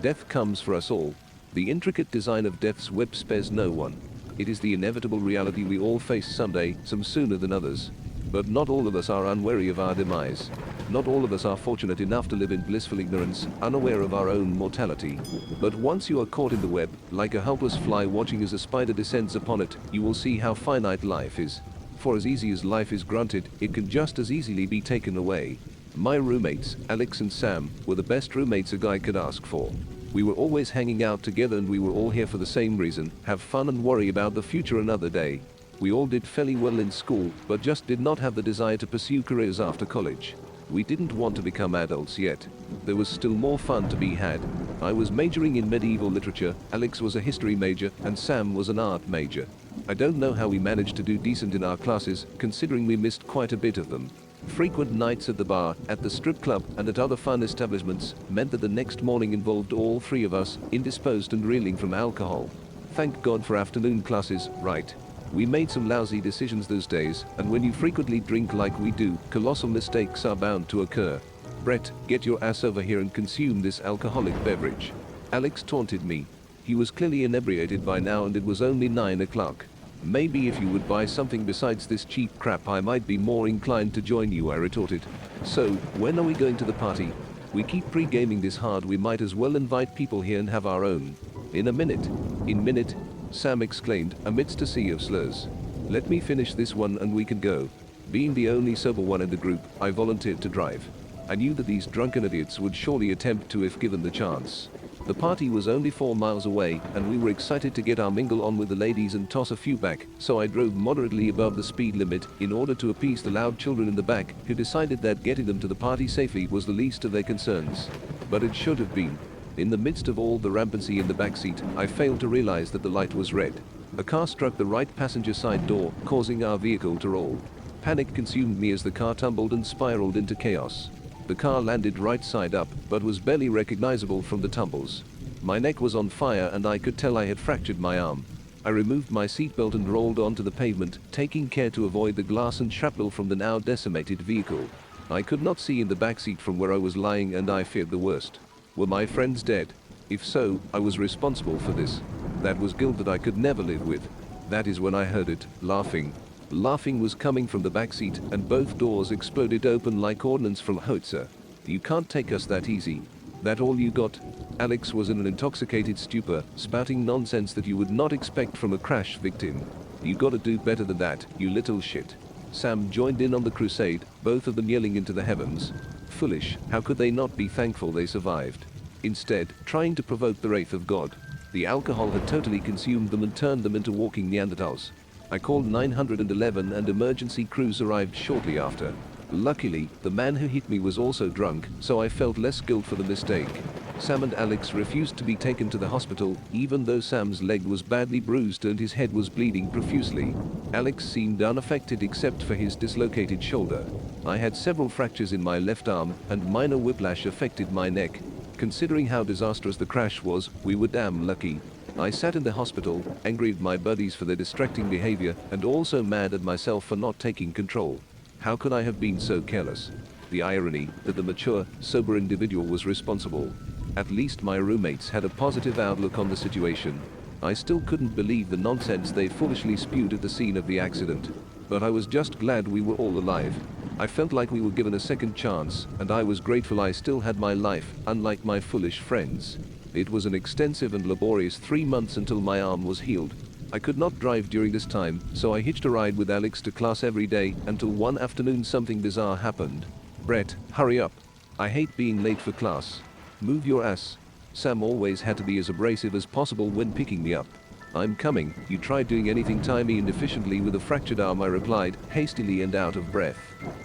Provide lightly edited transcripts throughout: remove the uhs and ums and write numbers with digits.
Death comes for us all. The intricate design of death's web spares no one. It is the inevitable reality we all face someday, some sooner than others. But not all of us are unwary of our demise. Not all of us are fortunate enough to live in blissful ignorance, unaware of our own mortality. But once you are caught in the web, like a helpless fly watching as a spider descends upon it, you will see how finite life is. For as easy as life is granted, it can just as easily be taken away. My roommates, Alex and Sam, were the best roommates a guy could ask for. We were always hanging out together and we were all here for the same reason, have fun and worry about the future another day. We all did fairly well in school, but just did not have the desire to pursue careers after college. We didn't want to become adults yet. There was still more fun to be had. I was majoring in medieval literature, Alex was a history major, and Sam was an art major. I don't know how we managed to do decent in our classes, considering we missed quite a bit of them. Frequent nights at the bar, at the strip club, and at other fun establishments meant that the next morning involved all three of us, indisposed and reeling from alcohol. Thank God for afternoon classes, right? We made some lousy decisions those days, and when you frequently drink like we do, colossal mistakes are bound to occur. Brett, get your ass over here and consume this alcoholic beverage. Alex taunted me. He was clearly inebriated by now and it was only 9 o'clock. Maybe if you would buy something besides this cheap crap I might be more inclined to join you, I retorted. So, when are we going to the party? We keep pre-gaming this hard, we might as well invite people here and have our own. In a minute. In minute, Sam exclaimed, amidst a sea of slurs. Let me finish this one and we can go. Being the only sober one in the group, I volunteered to drive. I knew that these drunken idiots would surely attempt to if given the chance. The party was only 4 miles away, and we were excited to get our mingle on with the ladies and toss a few back, so I drove moderately above the speed limit in order to appease the loud children in the back, who decided that getting them to the party safely was the least of their concerns. But it should have been. In the midst of all the rampancy in the backseat, I failed to realize that the light was red. A car struck the right passenger side door, causing our vehicle to roll. Panic consumed me as the car tumbled and spiraled into chaos. The car landed right side up, but was barely recognizable from the tumbles. My neck was on fire and I could tell I had fractured my arm. I removed my seatbelt and rolled onto the pavement, taking care to avoid the glass and shrapnel from the now decimated vehicle. I could not see in the backseat from where I was lying and I feared the worst. Were my friends dead? If so, I was responsible for this. That was guilt that I could never live with. That is when I heard it, laughing. Laughing was coming from the backseat, and both doors exploded open like ordnance from Hotzer. You can't take us that easy. That all you got? Alex was in an intoxicated stupor, spouting nonsense that you would not expect from a crash victim. You gotta do better than that, you little shit. Sam joined in on the crusade, both of them yelling into the heavens. Foolish, how could they not be thankful they survived? Instead, trying to provoke the wrath of God. The alcohol had totally consumed them and turned them into walking Neanderthals. I called 911 and emergency crews arrived shortly after. Luckily, the man who hit me was also drunk, so I felt less guilt for the mistake. Sam and Alex refused to be taken to the hospital, even though Sam's leg was badly bruised and his head was bleeding profusely. Alex seemed unaffected except for his dislocated shoulder. I had several fractures in my left arm, and minor whiplash affected my neck. Considering how disastrous the crash was, we were damn lucky. I sat in the hospital, angry at my buddies for their distracting behavior, and also mad at myself for not taking control. How could I have been so careless? The irony that the mature, sober individual was responsible. At least my roommates had a positive outlook on the situation. I still couldn't believe the nonsense they foolishly spewed at the scene of the accident. But I was just glad we were all alive. I felt like we were given a second chance, and I was grateful I still had my life, unlike my foolish friends. It was an extensive and laborious 3 months until my arm was healed. I could not drive during this time, so I hitched a ride with Alex to class every day until one afternoon something bizarre happened. Brett, hurry up. I hate being late for class. Move your ass. Sam always had to be as abrasive as possible when picking me up. I'm coming. You tried doing anything timely and efficiently with a fractured arm, I replied, hastily and out of breath.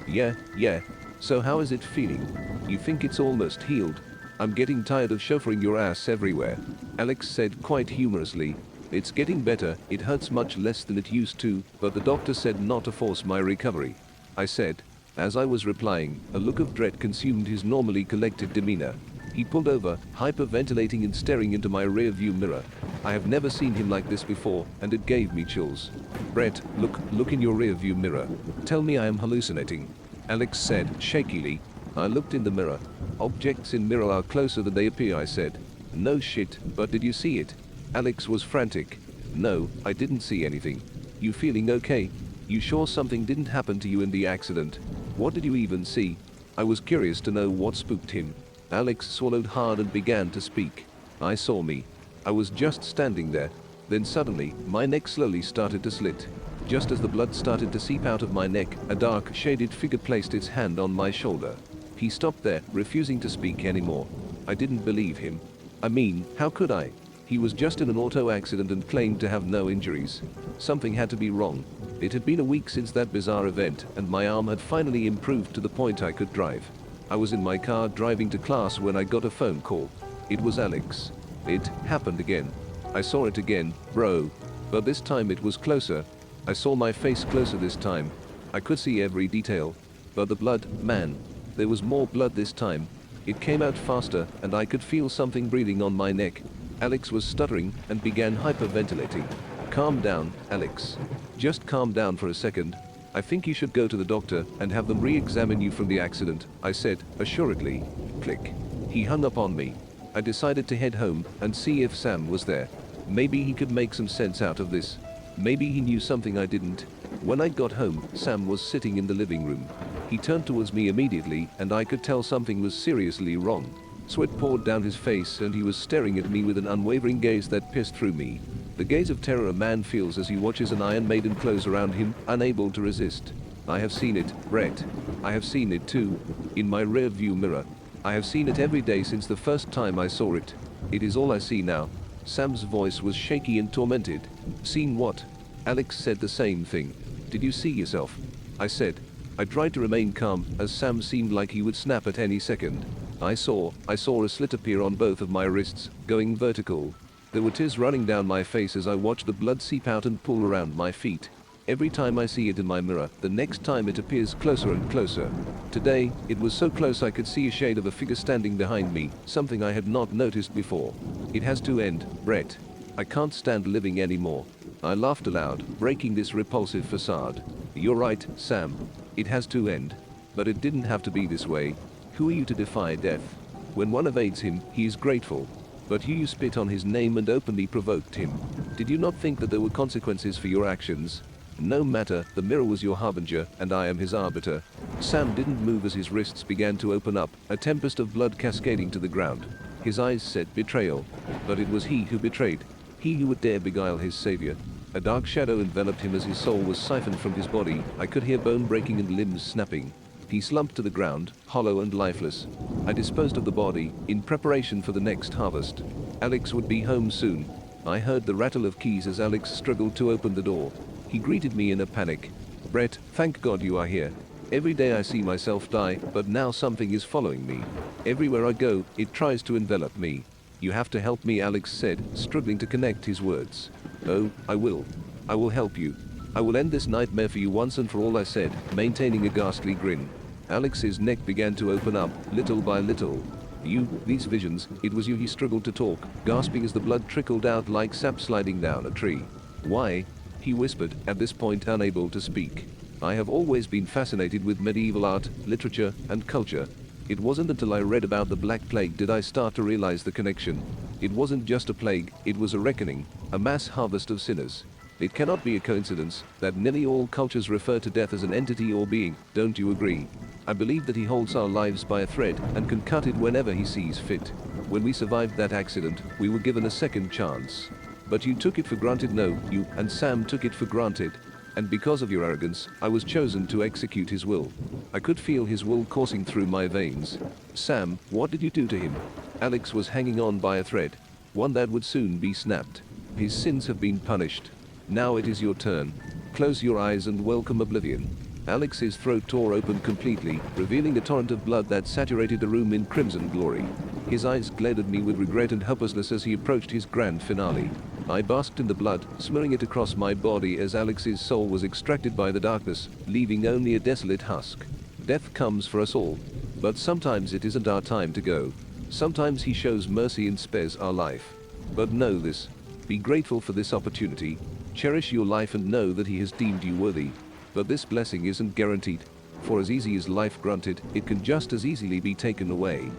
Yeah. So how is it feeling? You think it's almost healed? I'm getting tired of chauffeuring your ass everywhere. Alex said quite humorously. It's getting better, it hurts much less than it used to, but the doctor said not to force my recovery. I said. As I was replying, a look of dread consumed his normally collected demeanor. He pulled over, hyperventilating and staring into my rear-view mirror. I have never seen him like this before, and it gave me chills. Brett, look in your rear-view mirror. Tell me I am hallucinating. Alex said, shakily. I looked in the mirror. Objects in mirror are closer than they appear, I said. No shit, but did you see it? Alex was frantic. No, I didn't see anything. You feeling okay? You sure something didn't happen to you in the accident? What did you even see? I was curious to know what spooked him. Alex swallowed hard and began to speak. I saw me. I was just standing there. Then suddenly, my neck slowly started to slit. Just as the blood started to seep out of my neck, a dark, shaded figure placed its hand on my shoulder. He stopped there, refusing to speak anymore. I didn't believe him. I mean, how could I? He was just in an auto accident and claimed to have no injuries. Something had to be wrong. It had been a week since that bizarre event, and my arm had finally improved to the point I could drive. I was in my car driving to class when I got a phone call. It was Alex. It happened again. I saw it again, bro. But this time it was closer. I saw my face closer this time. I could see every detail. But the blood, man. There was more blood this time. It came out faster, and I could feel something breathing on my neck. Alex was stuttering and began hyperventilating. Calm down, Alex. Just calm down for a second. I think you should go to the doctor and have them re-examine you from the accident, I said, assuredly. Click. He hung up on me. I decided to head home and see if Sam was there. Maybe he could make some sense out of this. Maybe he knew something I didn't. When I got home, Sam was sitting in the living room. He turned towards me immediately, and I could tell something was seriously wrong. Sweat poured down his face, and he was staring at me with an unwavering gaze that pierced through me. The gaze of terror a man feels as he watches an Iron Maiden close around him, unable to resist. I have seen it, Brett. I have seen it too. In my rear-view mirror. I have seen it every day since the first time I saw it. It is all I see now. Sam's voice was shaky and tormented. Seen what? Alex said the same thing. Did you see yourself? I said. I tried to remain calm, as Sam seemed like he would snap at any second. I saw a slit appear on both of my wrists, going vertical. There were tears running down my face as I watched the blood seep out and pool around my feet. Every time I see it in my mirror, the next time it appears closer and closer. Today, it was so close I could see a shade of a figure standing behind me, something I had not noticed before. It has to end, Brett. I can't stand living anymore. I laughed aloud, breaking this repulsive facade. You're right, Sam. It has to end. But it didn't have to be this way. Who are you to defy death? When one evades him, he is grateful. But you spit on his name and openly provoked him. Did you not think that there were consequences for your actions? No matter, the mirror was your harbinger, and I am his arbiter. Sam didn't move as his wrists began to open up, a tempest of blood cascading to the ground. His eyes said betrayal. But it was he who betrayed. He who would dare beguile his savior. A dark shadow enveloped him as his soul was siphoned from his body. I could hear bone breaking and limbs snapping. He slumped to the ground, hollow and lifeless. I disposed of the body, in preparation for the next harvest. Alex would be home soon. I heard the rattle of keys as Alex struggled to open the door. He greeted me in a panic. Brett, thank God you are here. Every day I see myself die, but now something is following me. Everywhere I go, it tries to envelop me. You have to help me, Alex said, struggling to connect his words. Oh, I will. I will help you. I will end this nightmare for you once and for all, I said, maintaining a ghastly grin. Alex's neck began to open up, little by little. You, these visions, it was you. He struggled to talk, gasping as the blood trickled out like sap sliding down a tree. Why? He whispered, at this point unable to speak. I have always been fascinated with medieval art, literature, and culture. It wasn't until I read about the Black Plague did I start to realize the connection. It wasn't just a plague, it was a reckoning, a mass harvest of sinners. It cannot be a coincidence that nearly all cultures refer to death as an entity or being, don't you agree? I believe that he holds our lives by a thread and can cut it whenever he sees fit. When we survived that accident, we were given a second chance. But you took it for granted. No, you and Sam took it for granted. And because of your arrogance, I was chosen to execute his will. I could feel his will coursing through my veins. Sam, what did you do to him? Alex was hanging on by a thread, one that would soon be snapped. His sins have been punished. Now it is your turn. Close your eyes and welcome oblivion. Alex's throat tore open completely, revealing a torrent of blood that saturated the room in crimson glory. His eyes glared at me with regret and helplessness as he approached his grand finale. I basked in the blood, smearing it across my body as Alex's soul was extracted by the darkness, leaving only a desolate husk. Death comes for us all. But sometimes it isn't our time to go. Sometimes he shows mercy and spares our life. But know this. Be grateful for this opportunity. Cherish your life and know that he has deemed you worthy. But this blessing isn't guaranteed. For as easy as life granted, it can just as easily be taken away.